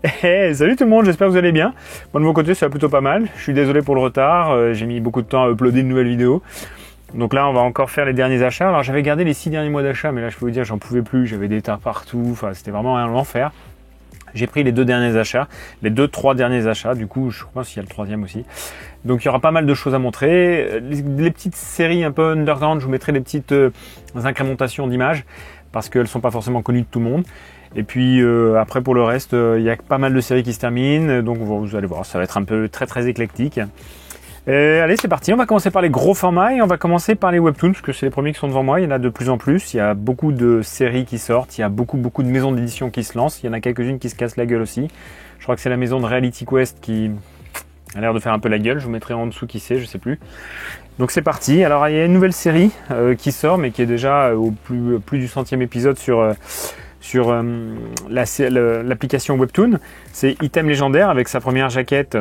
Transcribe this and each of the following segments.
Hey, salut tout le monde, j'espère que vous allez bien. Moi de mon côté ça va plutôt pas mal. Je suis désolé pour le retard, j'ai mis beaucoup de temps à uploader une nouvelle vidéo. Donc là on va encore faire les derniers achats. Alors j'avais gardé les 6 derniers mois d'achat, mais là je peux vous dire j'en pouvais plus, j'avais des tas partout, enfin c'était vraiment un enfer. J'ai pris les 2 derniers achats, les 2-3 derniers achats, du coup je pense qu'il y a le 3e aussi. Donc il y aura pas mal de choses à montrer. Les petites séries un peu underground, je vous mettrai des petites incrémentations d'images, parce qu'elles sont pas forcément connues de tout le monde. Et puis après pour le reste, il y a pas mal de séries qui se terminent, donc vous allez voir, ça va être un peu très éclectique. Allez, c'est parti, on va commencer par les gros formats et on va commencer par les webtoons, parce que c'est les premiers qui sont devant moi, il y en a de plus en plus, il y a beaucoup de séries qui sortent, il y a beaucoup de maisons d'édition qui se lancent, il y en a quelques-unes qui se cassent la gueule aussi. Je crois que c'est la maison de Reality Quest qui a l'air de faire un peu la gueule, je vous mettrai en dessous qui c'est, je sais plus. Donc c'est parti, alors il y a une nouvelle série qui sort, mais qui est déjà au plus du 100e épisode sur l'application Webtoon. C'est Item Légendaire avec sa première jaquette,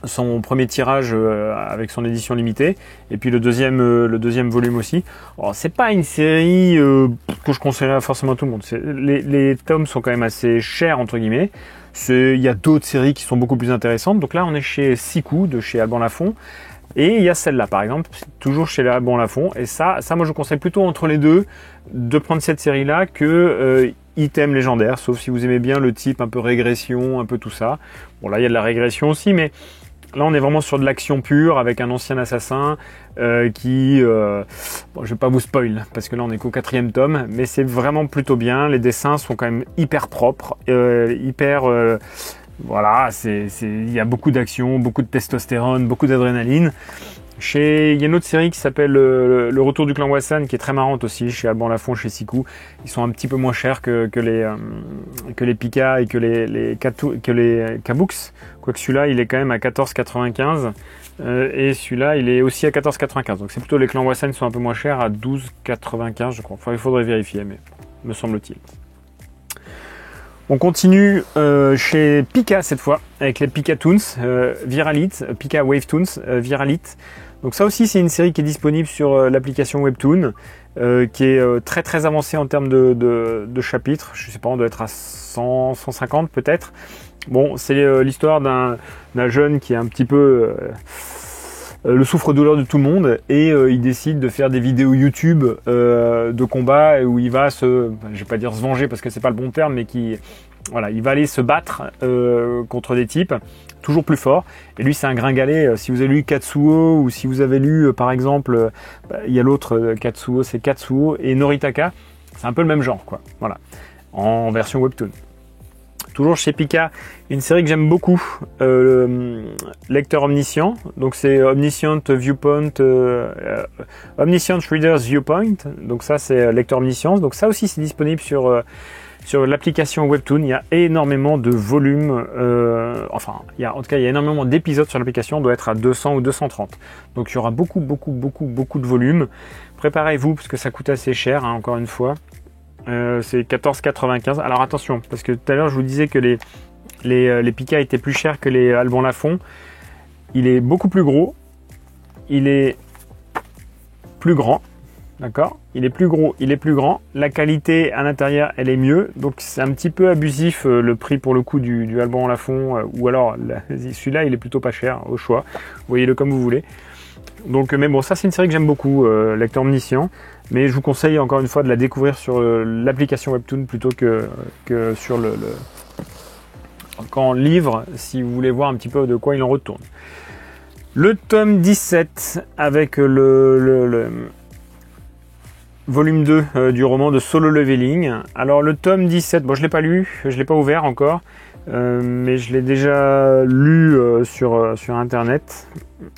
son premier tirage avec son édition limitée, et puis le deuxième volume aussi. Alors, c'est pas une série que je conseillerais forcément à tout le monde. Les tomes sont quand même assez chers entre guillemets. Il y a d'autres séries qui sont beaucoup plus intéressantes. Donc là on est chez Siku de chez Alban Lafont. Et il y a celle-là, par exemple, toujours chez Alban Lafont. Et ça, moi, je vous conseille plutôt entre les deux de prendre cette série-là que Item Légendaire, sauf si vous aimez bien le type un peu régression, un peu tout ça. Bon, là, il y a de la régression aussi, mais là, on est vraiment sur de l'action pure avec un ancien assassin qui... bon, je vais pas vous spoil, parce que là, on est qu'au 4e tome, mais c'est vraiment plutôt bien. Les dessins sont quand même hyper propres, voilà, il y a beaucoup d'action, beaucoup de testostérone, beaucoup d'adrénaline. Il y a une autre série qui s'appelle Le Retour du Clan Wassan, qui est très marrante aussi, chez Alban Lafont, chez Siku. Ils sont un petit peu moins chers que les Pika et que les Kabooks. Quoique celui-là, il est quand même à 14,95. Et celui-là, il est aussi à 14,95. Donc c'est plutôt les Clans Wassan qui sont un peu moins chers, à 12,95 je crois. Enfin, il faudrait vérifier, mais me semble-t-il. On continue chez Pika cette fois, avec les Pika Toons, Viralite, Pika Wave Toons, Viralite. Donc ça aussi c'est une série qui est disponible sur l'application Webtoon, qui est très avancée en termes de chapitres. Je sais pas, on doit être à 100, 150 peut-être. Bon, c'est l'histoire d'un jeune qui est un petit peu... le souffre-douleur de tout le monde, et il décide de faire des vidéos YouTube de combat où il va je vais pas dire se venger parce que c'est pas le bon terme, mais voilà, il va aller se battre contre des types toujours plus forts. Et lui c'est un gringalet. Si vous avez lu Katsuo, ou si vous avez lu par exemple, il y a l'autre Katsuo, c'est Katsuo et Noritaka, c'est un peu le même genre quoi. Voilà, en version Webtoon. Toujours chez Pika, une série que j'aime beaucoup, Lecteur Omniscient. Donc c'est Omniscient Viewpoint, Omniscient Reader's Viewpoint. Donc ça c'est Lecteur Omniscience. Donc ça aussi c'est disponible sur l'application Webtoon. Il y a énormément de volumes, en tout cas il y a énormément d'épisodes sur l'application. On doit être à 200 ou 230. Donc il y aura beaucoup de volumes. Préparez-vous parce que ça coûte assez cher, hein, encore une fois. C'est 14,95. Alors attention, parce que tout à l'heure je vous disais que les Pika étaient plus chers que les Alban Lafont. Il est beaucoup plus gros, il est plus grand, d'accord? Il est plus gros, il est plus grand. La qualité à l'intérieur, elle est mieux. Donc c'est un petit peu abusif le prix pour le coup du Alban Lafont, ou alors celui-là il est plutôt pas cher, au choix. Voyez-le comme vous voulez. Donc, mais bon, ça c'est une série que j'aime beaucoup, Lecteur Omniscient, mais je vous conseille encore une fois de la découvrir sur l'application Webtoon plutôt que sur qu'en livre, si vous voulez voir un petit peu de quoi il en retourne. Le tome 17 avec le volume 2 du roman de Solo Leveling. Alors le tome 17, bon je l'ai pas lu, je l'ai pas ouvert encore. Mais je l'ai déjà lu sur internet.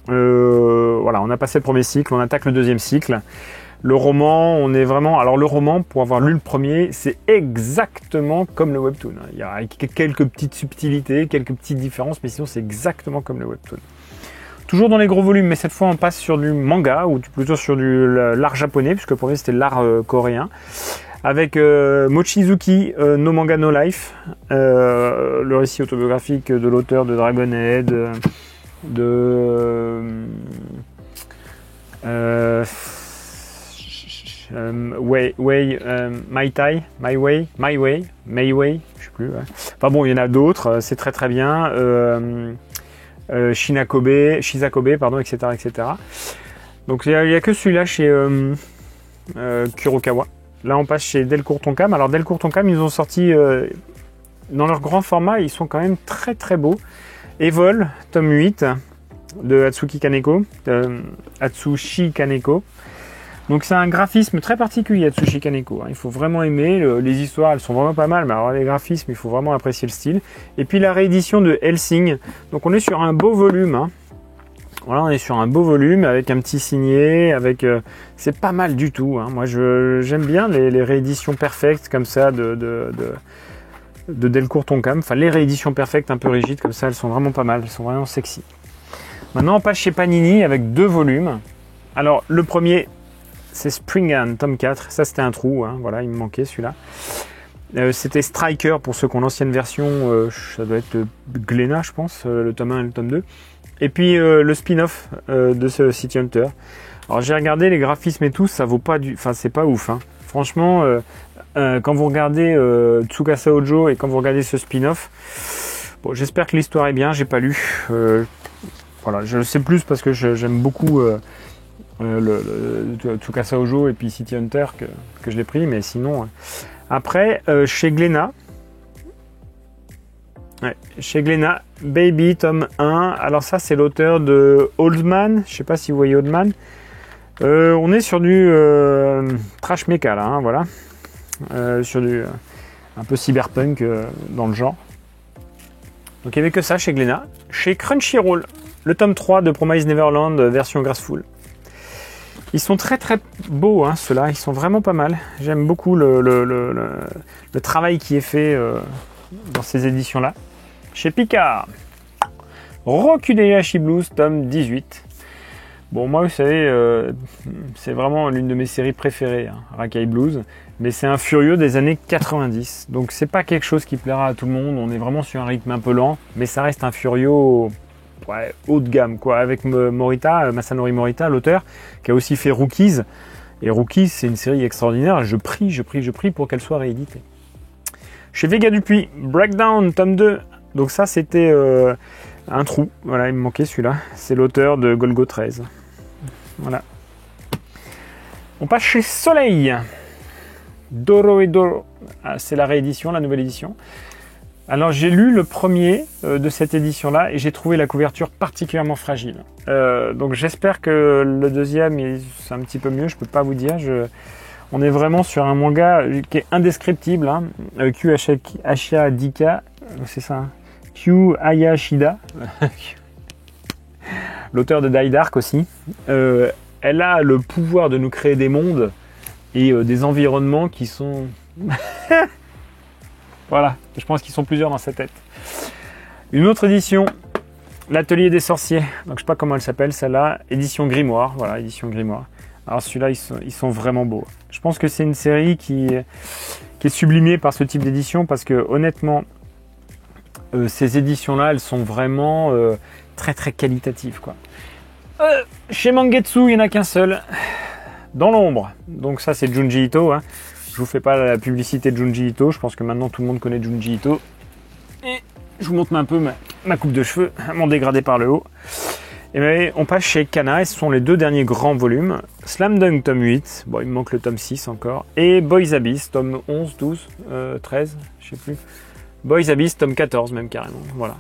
Voilà, on a passé le premier cycle, on attaque le deuxième cycle. Le roman, on est vraiment... Alors le roman, pour avoir lu le premier, c'est exactement comme le webtoon. Il y a quelques petites subtilités, quelques petites différences, mais sinon c'est exactement comme le webtoon. Toujours dans les gros volumes, mais cette fois on passe sur du manga, ou plutôt sur l'art japonais, puisque le premier c'était l'art coréen. Avec Mochizuki No Manga No Life, le récit autobiographique de l'auteur de Dragonhead, My Way, je sais plus. Ouais. Enfin bon, il y en a d'autres, c'est très très bien. Shizakobe, pardon, etc., etc. Donc il n'y a que celui-là chez Kurokawa. Là, on passe chez Delcourt Tonkam. Alors Delcourt Tonkam, ils ont sorti dans leur grand format, ils sont quand même très très beaux. Evol, tome 8 de Atsushi Kaneko. Donc c'est un graphisme très particulier, Atsushi Kaneko. Il faut vraiment aimer. Les histoires, elles sont vraiment pas mal, mais alors les graphismes, il faut vraiment apprécier le style. Et puis la réédition de Hellsing. Donc on est sur un beau volume. Hein. Voilà, on est sur un beau volume avec un petit signet, avec c'est pas mal du tout. Hein. Moi, j'aime bien les rééditions perfectes comme ça de Delcourt Tonkam. Enfin, les rééditions perfectes un peu rigides comme ça, elles sont vraiment pas mal. Elles sont vraiment sexy. Maintenant, on passe chez Panini avec 2 volumes. Alors, le premier, c'est Springan, tome 4. Ça, c'était un trou. Hein. Voilà, il me manquait celui-là. C'était Striker pour ceux qui ont l'ancienne version. Ça doit être Glénat, je pense, le tome 1 et le tome 2. Et puis le spin-off de ce City Hunter. Alors j'ai regardé les graphismes et tout, ça vaut pas du... Enfin c'est pas ouf. Hein. Franchement, quand vous regardez Tsukasa Ojo et quand vous regardez ce spin-off, bon, j'espère que l'histoire est bien, j'ai pas lu. Voilà, je le sais plus parce que j'aime beaucoup le Tsukasa Ojo et puis City Hunter que je l'ai pris, mais sinon... Après, chez Glénat, chez Glénat, Baby, tome 1. Alors ça, c'est l'auteur de Old Man. Je sais pas si vous voyez Old Man. On est sur du trash mecha, là, hein, voilà. Sur du un peu cyberpunk dans le genre. Donc il n'y avait que ça chez Glénat. Chez Crunchyroll, le tome 3 de Promise Neverland, version Graceful. Ils sont très très beaux, hein, ceux-là. Ils sont vraiment pas mal. J'aime beaucoup le travail qui est fait dans ces éditions-là. Chez Picard, Rokudeyashi Blues, tome 18. Bon, moi, vous savez, c'est vraiment l'une de mes séries préférées, hein, Rakai Blues. Mais c'est un furieux des années 90. Donc, c'est pas quelque chose qui plaira à tout le monde. On est vraiment sur un rythme un peu lent. Mais ça reste un furio haut de gamme, quoi. Avec Masanori Morita, l'auteur, qui a aussi fait Rookies. Et Rookies, c'est une série extraordinaire. Je prie pour qu'elle soit rééditée. Chez Vega Dupuis, Breakdown, tome 2. Donc ça, c'était un trou. Voilà, il me manquait celui-là. C'est l'auteur de Golgo 13. Voilà. On passe chez Soleil. Doro et Doro. Ah, c'est la réédition, la nouvelle édition. Alors, j'ai lu le premier de cette édition-là et j'ai trouvé la couverture particulièrement fragile. Donc, j'espère que le deuxième, c'est un petit peu mieux. Je peux pas vous dire. On est vraiment sur un manga qui est indescriptible. Hein. Q Ashidaka, c'est ça. Hein. Q Hayashida, l'auteur de Die Dark aussi. Elle a le pouvoir de nous créer des mondes et des environnements qui sont... Voilà, je pense qu'ils sont plusieurs dans sa tête. Une autre édition, L'Atelier des Sorciers. Donc je sais pas comment elle s'appelle celle-là. Édition Grimoire. Voilà, édition Grimoire. Alors celui-là, ils sont vraiment beaux. Je pense que c'est une série qui est sublimée par ce type d'édition parce que honnêtement, ces éditions-là, elles sont vraiment très très qualitatives, quoi. Chez Mangetsu, il n'y en a qu'un seul. Dans l'ombre. Donc ça, c'est Junji Ito. Hein. Je vous fais pas la publicité de Junji Ito. Je pense que maintenant tout le monde connaît Junji Ito. Et je vous montre un peu ma coupe de cheveux, mon dégradé par le haut. Et bien, on passe chez Kana, et ce sont les 2 derniers grands volumes. Slam Dunk, tome 8, bon, il me manque le tome 6 encore. Et Boys Abyss, tome 11, 12, 13, je sais plus. Boys Abyss, tome 14 même carrément, voilà.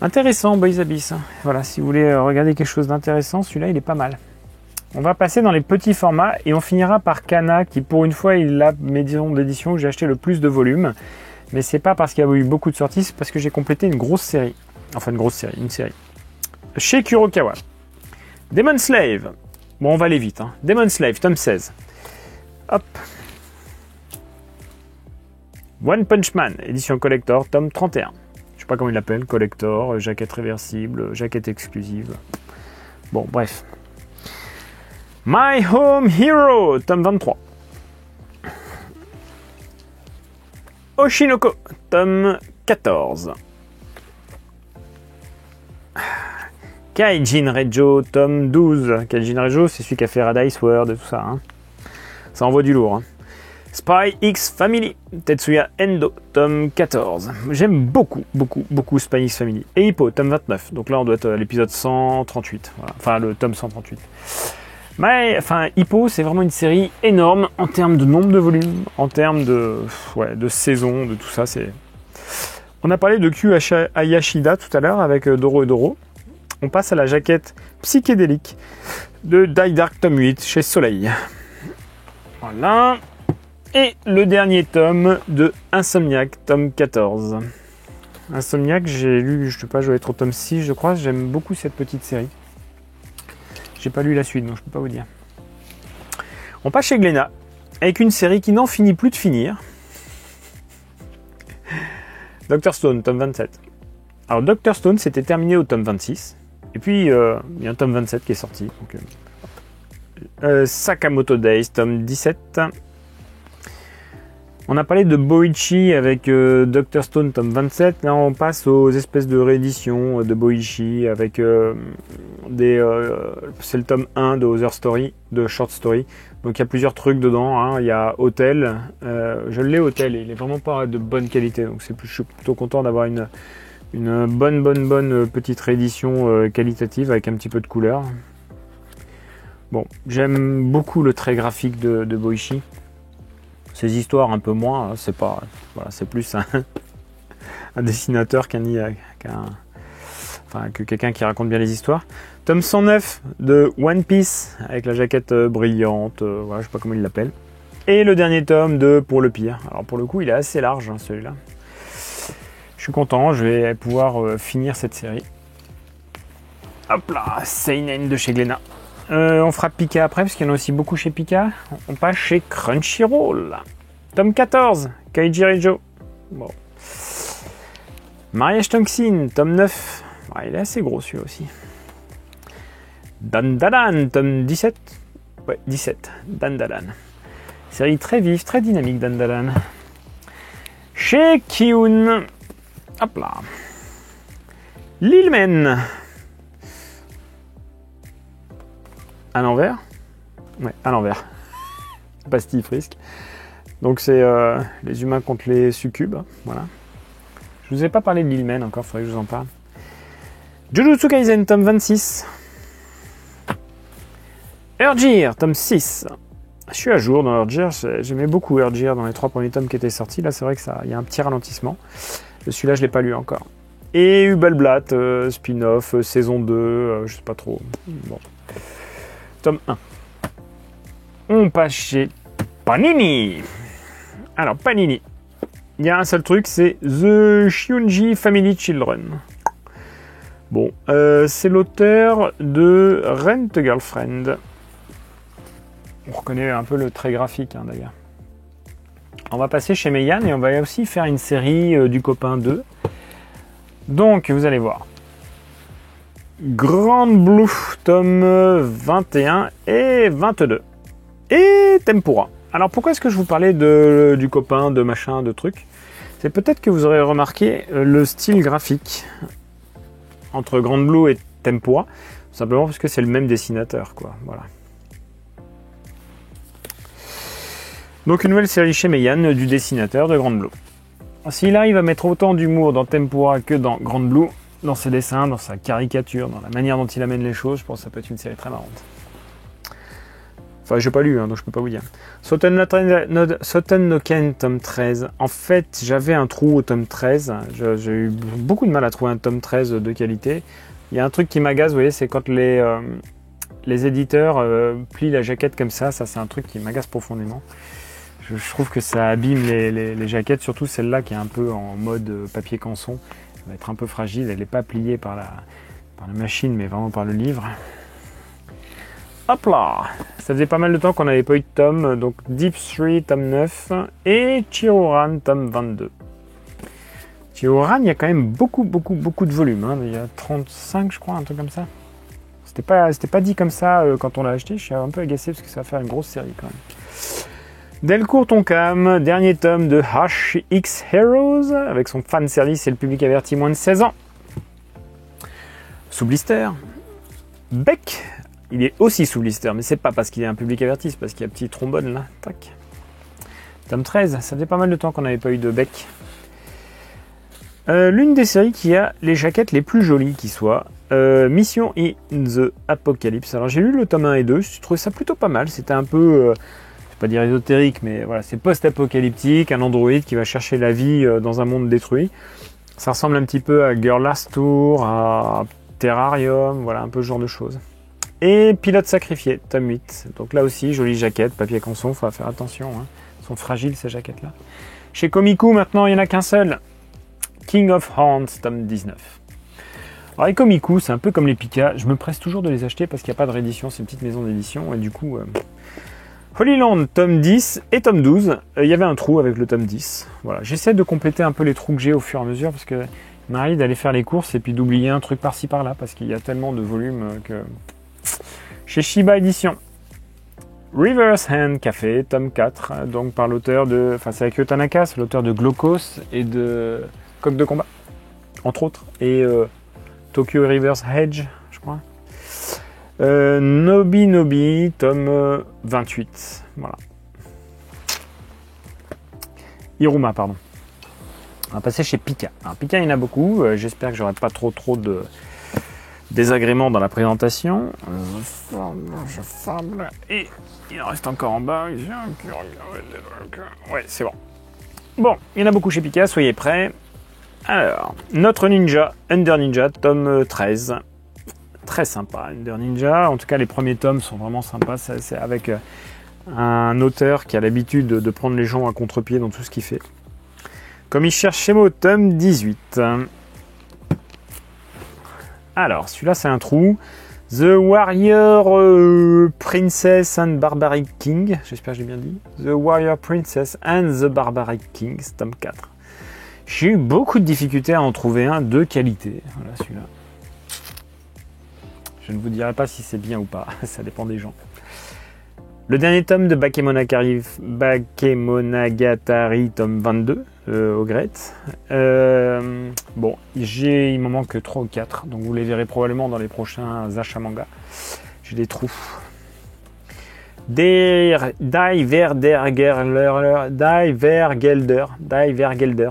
Intéressant, Boys Abyss. Hein. Voilà, si vous voulez regarder quelque chose d'intéressant, celui-là, il est pas mal. On va passer dans les petits formats, et on finira par Kana, qui pour une fois, il a mes maison d'édition où j'ai acheté le plus de volumes. Mais c'est pas parce qu'il y a eu beaucoup de sorties, c'est parce que j'ai complété une grosse série. Enfin, une série. Chez Kurokawa, Demon Slave. Bon, on va aller vite. Hein. Demon Slave, tome 16. Hop. One Punch Man, édition collector, tome 31. Je sais pas comment il l'appelle, collector, jaquette réversible, jaquette exclusive. Bon, bref. My Home Hero, tome 23. Oshinoko, tome 14. Kaijin Rejo, tome 12. Kaijin Rejo, c'est celui qui a fait Radaice World et tout ça. Hein. Ça envoie du lourd. Hein. Spy X Family, Tetsuya Endo, tome 14. J'aime beaucoup Spy X Family. Et Hippo, tome 29. Donc là, on doit être à l'épisode 138. Voilà. Enfin, le tome 138. Mais, enfin, Hippo, c'est vraiment une série énorme en termes de nombre de volumes, en termes de saison, de tout ça. On a parlé de Q Hayashida tout à l'heure avec Doro et Doro. On passe à la jaquette psychédélique de Die Dark tome 8 chez Soleil. Voilà. Et le dernier tome de Insomniac, tome 14. Insomniac, j'ai lu, je sais pas, je vais être au tome 6, je crois. J'aime beaucoup cette petite série. J'ai pas lu la suite, donc je peux pas vous dire. On passe chez Glénat, avec une série qui n'en finit plus de finir. Dr Stone, tome 27. Alors, Dr Stone, c'était terminé au tome 26. Et puis, il y a un tome 27 qui est sorti. Donc, Sakamoto Days, tome 17. On a parlé de Boichi avec Dr Stone tome 27. Là, on passe aux espèces de rééditions de Boichi avec c'est le tome 1 de Other Story, de Short Story. Donc il y a plusieurs trucs dedans. Hein. Il y a Hotel. Je l'ai Hotel et il est vraiment pas de bonne qualité. Donc je suis plutôt content d'avoir une bonne petite réédition qualitative avec un petit peu de couleur. Bon, j'aime beaucoup le trait graphique de Boichi. Ces histoires un peu moins, c'est pas, voilà, c'est plus un dessinateur que quelqu'un qui raconte bien les histoires. Tome 109 de One Piece avec la jaquette brillante, voilà, je sais pas comment il l'appelle. Et le dernier tome de Pour le pire. Alors pour le coup, il est assez large, hein, celui-là. Je suis content, je vais pouvoir finir cette série. Hop là, Seinen de chez Glénat. On fera Pika après, parce qu'il y en a aussi beaucoup chez Pika. On passe chez Crunchyroll. Tome 14, Kaiji Rejo. Bon. Mariage Toxin, tome 9. Ah, il est assez gros celui-là aussi. Dandadan, tome 17. Ouais, 17. Dandadan. Série très vive, très dynamique, Dandadan. Chez Kiun. Hop là. Lilmen. À l'envers. Ouais, à l'envers. Pastille frisque. Donc c'est les humains contre les succubes. Voilà. Je vous ai pas parlé de Lilmen encore, faudrait que je vous en parle. Jujutsu Kaisen, tome 26. Urgir, tome 6. Je suis à jour dans Urgir. J'aimais beaucoup Urgir dans les 3 premiers tomes qui étaient sortis. Là, c'est vrai que il y a un petit ralentissement. Celui-là, je l'ai pas lu encore. Et Hubelblatt, spin-off, saison 2, je sais pas trop. Bon. Tome 1. On passe chez Panini. Alors, Panini. Il y a un seul truc, c'est The Shunji Family Children. Bon, c'est l'auteur de Rent a Girlfriend. On reconnaît un peu le trait graphique, hein, d'ailleurs. On va passer chez Meian et on va aussi faire une série du copain 2. Donc, vous allez voir. Grand Blue, tome 21 et 22. Et Tempura. Alors pourquoi est-ce que je vous parlais du copain, de machin, de trucs? C'est peut-être que vous aurez remarqué le style graphique entre Grand Blue et Tempura, simplement parce que c'est le même dessinateur, quoi. Voilà. Donc une nouvelle série chez Meian du dessinateur de Grand Blue. S'il arrive à mettre autant d'humour dans Tempura que dans Grand Blue, dans ses dessins, dans sa caricature, dans la manière dont il amène les choses, je pense que ça peut être une série très marrante. Enfin, j'ai pas lu, hein, donc je peux pas vous dire. Soten no Ken, tome 13. En fait, j'avais un trou au tome 13. J'ai eu beaucoup de mal à trouver un tome 13 de qualité. Il y a un truc qui m'agace, vous voyez, c'est quand les éditeurs plient la jaquette comme ça. Ça, c'est un truc qui m'agace profondément. Je trouve que ça abîme les jaquettes, surtout celle-là qui est un peu en mode papier canson. Elle va être un peu fragile, elle n'est pas pliée par la machine, mais vraiment par le livre. Hop là! Ça faisait pas mal de temps qu'on n'avait pas eu de tome, donc Deep 3, tome 9, et Chihuran, tome 22. Chihuran, il y a quand même beaucoup de volume, hein. Il y a 35, je crois, un truc comme ça. C'était pas dit comme ça quand on l'a acheté, je suis un peu agacé parce que ça va faire une grosse série quand même. Delcourt Tonkam, dernier tome de HX Heroes, avec son fan service et le public averti moins de 16 ans. Sous blister. Beck, il est aussi sous blister, mais c'est pas parce qu'il est un public averti, c'est parce qu'il y a un petit trombone là. Tac. Tome 13, ça faisait pas mal de temps qu'on n'avait pas eu de bec. L'une des séries qui a les jaquettes les plus jolies qui soient. Mission in the Apocalypse. Alors j'ai lu le tome 1 et 2, je trouvais ça plutôt pas mal. C'était un peu, je vais pas dire ésotérique, mais voilà, c'est post-apocalyptique, un androïde qui va chercher la vie dans un monde détruit. Ça ressemble un petit peu à Girl Last Tour, à Terrarium, voilà, un peu ce genre de choses. Et Pilote sacrifié, tome 8. Donc là aussi, jolie jaquette, papier canson, il faut faire attention, hein. Elles sont fragiles ces jaquettes-là. Chez Komiku, maintenant, il n'y en a qu'un seul. King of Horns, tome 19. Alors les Komiku, c'est un peu comme les Pika, je me presse toujours de les acheter parce qu'il n'y a pas de réédition, c'est une petite maison d'édition, et du coup... Holy Land, tome 10 et tome 12, il y avait un trou avec le tome 10. Voilà, j'essaie de compléter un peu les trous que j'ai au fur et à mesure, parce que il m'arrive d'aller faire les courses et puis d'oublier un truc par-ci par-là, parce qu'il y a tellement de volumes que... Chez Shiba Edition, Reverse Hand Café, tome 4, donc par l'auteur de... Enfin, c'est Akio Tanaka, c'est l'auteur de Glaucos et de Coq de combat, entre autres, et Tokyo Reverse Hedge, je crois. Nobi Nobi, tome 28, voilà. Iruma, pardon. On va passer chez Pika. Alors Pika, il y en a beaucoup, j'espère que j'aurai pas trop de désagréments dans la présentation. Je fable, et il en reste encore en bas. Ouais, c'est bon. Bon, il y en a beaucoup chez Pika, soyez prêts. Alors, notre ninja, Under Ninja, tome 13. Très sympa, Under Ninja. En tout cas, les premiers tomes sont vraiment sympas. C'est avec un auteur qui a l'habitude de prendre les gens à contre-pied dans tout ce qu'il fait. Comme il cherche chez moi, tome 18. Alors, celui-là, c'est un trou. The Warrior Princess and Barbaric King. J'espère que j'ai bien dit. The Warrior Princess and the Barbaric King, tome 4. J'ai eu beaucoup de difficultés à en trouver un de qualité. Voilà, celui-là. Je ne vous dirai pas si c'est bien ou pas, ça dépend des gens. Le dernier tome de Bakemonogatari, tome 22, au Great. Bon, il m'en manque 3 ou 4, donc vous les verrez probablement dans les prochains achats manga. J'ai des trous. Divergelder,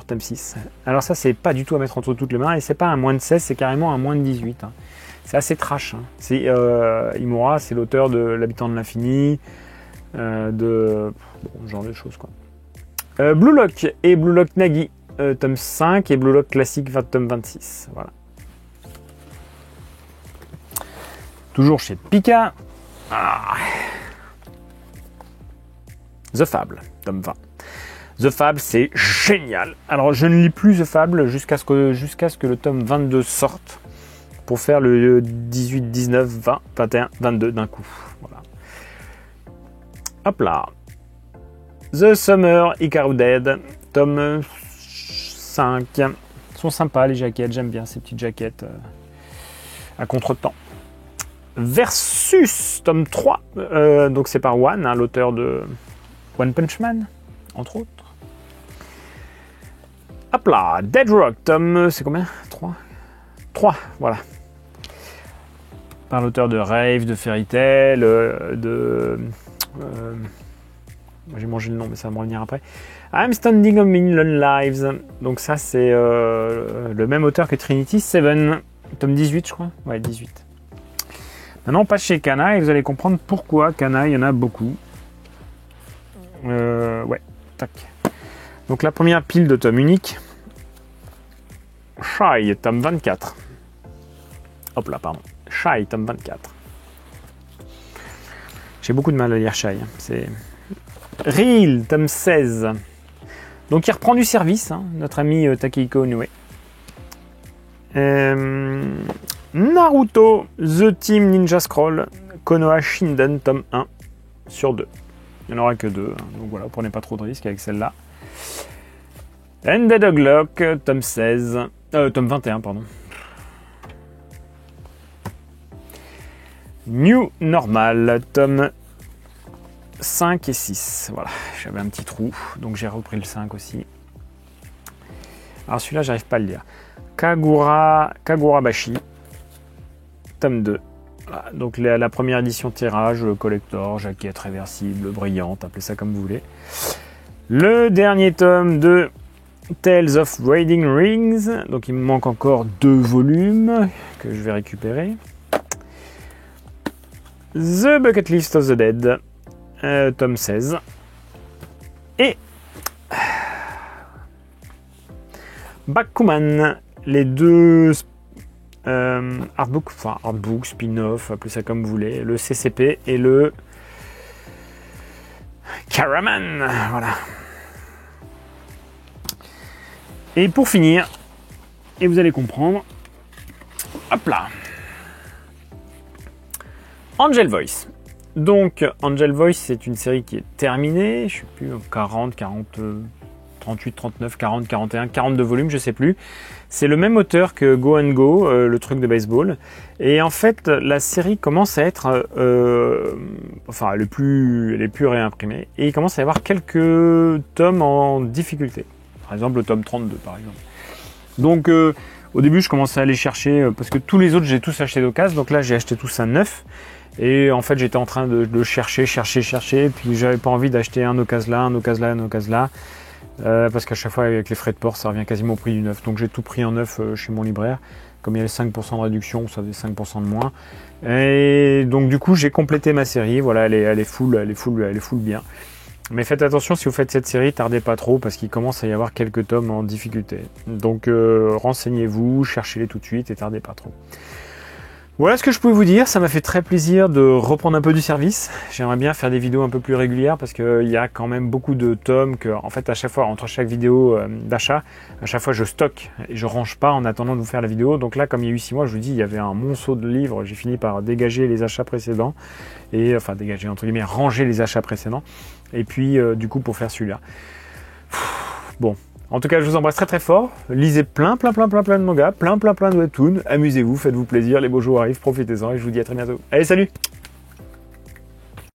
tome 6. Alors ça, c'est pas du tout à mettre entre toutes les mains, et c'est pas un moins de 16, c'est carrément un moins de 18. Hein. C'est assez trash. Hein. Imura, c'est l'auteur de L'Habitant de l'Infini, bon, ce genre de choses, quoi. Blue Lock et Blue Lock Nagi, tome 5, et Blue Lock Classique, tome 26. Voilà. Toujours chez Pika. Ah. The Fable, tome 20. The Fable, c'est génial. Alors, je ne lis plus The Fable jusqu'à ce que le tome 22 sorte, pour faire le 18, 19, 20, 21, 22 d'un coup. Voilà. Hop là. The Summer Hikaru Dead, tome 5. Ils sont sympas les jaquettes, j'aime bien ces petites jaquettes à contre-temps. Versus, tome 3. Donc c'est par One, hein, l'auteur de One Punch Man, entre autres. Hop là. Dead Rock, tome... C'est combien 3, voilà. Par l'auteur de Rave, de Fairy Tail, j'ai mangé le nom, mais ça va me revenir après. I'm Standing on Million Lives. Donc ça, c'est le même auteur que Trinity Seven, tome 18, je crois. Ouais, 18. Maintenant, on passe chez Kana et vous allez comprendre pourquoi Kana, il y en a beaucoup. Ouais, tac. Donc la première pile de tomes uniques. Shy, tome 24. Hop là, pardon. Shy, tome 24. J'ai beaucoup de mal à lire Shy. C'est Real, tome 16. Donc il reprend du service, hein, notre ami Takehiko Inoue. Naruto, The Team Ninja Scroll, Konoha Shinden, tome 1 sur 2. Il n'y en aura que 2, hein, donc voilà, prenez pas trop de risques avec celle-là. And the Doglock, tome 16. Tome 21, pardon. New Normal, tome 5 et 6. Voilà, j'avais un petit trou, donc j'ai repris le 5 aussi. Alors celui-là, j'arrive pas à le lire. Kagurabashi, tome 2. Voilà, donc la première édition tirage, collector, jaquette réversible, brillante, appelez ça comme vous voulez. Le dernier tome de Tales of Wading Rings. Donc il me manque encore 2 volumes que je vais récupérer. The Bucket List of the Dead, tome 16. Et Bakuman, les 2 artbook, spin-off, appelez ça comme vous voulez, le CCP et le Caraman, voilà. Et pour finir, et vous allez comprendre, hop là, Angel Voice. Donc Angel Voice, c'est une série qui est terminée, je ne sais plus, 40, 38, 39, 40, 41, 42 volumes, je sais plus. C'est le même auteur que Go and Go, le truc de baseball. Et en fait, la série commence à être, elle est plus réimprimée. Et il commence à y avoir quelques tomes en difficulté. Par exemple, le tome 32, par exemple. Donc, au début, je commençais à aller chercher, parce que tous les autres, j'ai tous acheté d'occasion. Donc là, j'ai acheté tous à neuf. Et en fait, j'étais en train de chercher. Puis, j'avais pas envie d'acheter un occasion là. Parce qu'à chaque fois avec les frais de port ça revient quasiment au prix du neuf, donc j'ai tout pris en neuf chez mon libraire, comme il y avait 5% de réduction, ça faisait 5% de moins, et donc du coup j'ai complété ma série, voilà, elle est full bien. Mais faites attention, si vous faites cette série, tardez pas trop parce qu'il commence à y avoir quelques tomes en difficulté, donc renseignez-vous, cherchez-les tout de suite et tardez pas trop. Voilà ce que je pouvais vous dire, ça m'a fait très plaisir de reprendre un peu du service. J'aimerais bien faire des vidéos un peu plus régulières parce qu'il y a quand même beaucoup de tomes que, en fait, à chaque fois, entre chaque vidéo d'achat, à chaque fois je stocke et je range pas en attendant de vous faire la vidéo. Donc là, comme il y a eu 6 mois, je vous dis, il y avait un monceau de livres, j'ai fini par dégager les achats précédents et, enfin, dégager entre guillemets, ranger les achats précédents. Et puis, du coup, pour faire celui-là. Bon. En tout cas, je vous embrasse très très fort. Lisez plein de mangas, plein de webtoons. Amusez-vous, faites-vous plaisir. Les beaux jours arrivent, profitez-en et je vous dis à très bientôt. Allez, salut!